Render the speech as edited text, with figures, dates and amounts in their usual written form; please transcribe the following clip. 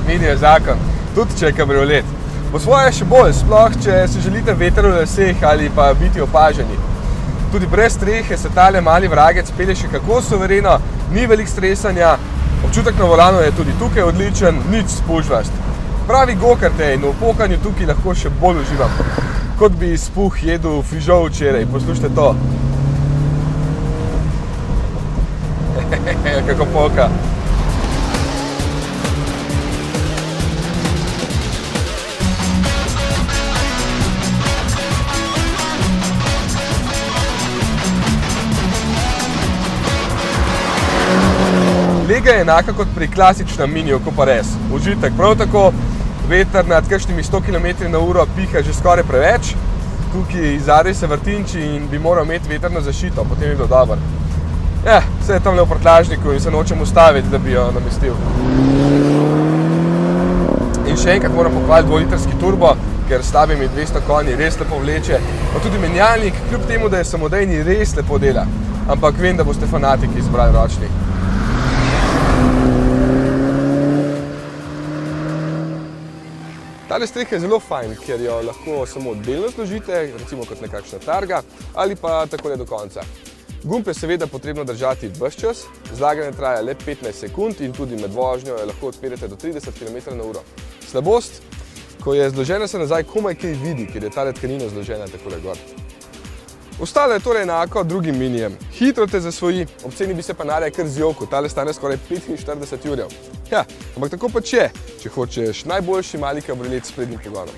Mini je zakon, tudi če je kabriolet. Po svoje še bolj, sploh če si želite veter v laseh ali pa biti opaženi. Tudi brez strehe se tale mali vragec pelje še kako suvereno, ni veliko stresanja, občutek na volanu je tudi tukaj odličen, nič spužvast. Pravi go-kart je in v pokanju tukaj lahko še bolj uživam, kot bi spuh jedel fižol včeraj, poslušajte to. Kako poka. Lega je enaka kot pri klasičnem miniju Cooper S. Užitek prav tako, veter nad kakšnimi 100 km/h piha že skoraj preveč. Tukaj zadaj se vrtinči in bi moral imeti vetrno zaščito, potem bi bilo dobro. Vse je tam le v prtljažniku in se nočem ustaviti, da bi jo namestil. In še enkrat moram pohvaliti 2-litrski turbo, ker s slabimi 200 konji res lepo vleče. Pa tudi menjalnik, kljub temu, da je samodejni, res lepo dela. Ampak vem, da boste fanatiki izbrali ročni. Tale streha je zelo fajn, ker jo lahko samo delno zložite, recimo kot nekakšna targa, ali pa takole do konca. Gumb je seveda potrebno držati ves čas, zlaganje traja le 15 sekund in tudi med vožnjo jo lahko odperete do 30 km/h. Slabost, ko je zložena se nazaj komaj kaj vidi, ker je tale tkanina zložena takole gor. Ostalo je torej enako drugim minijem. Hitro te zasvoji, ob ceni bi se pa narja kar zjoku, tale stane skoraj 45 jurjev. Ampak tako pač je, če hočeš najboljši mali kabriolet s sprednjim pogonom.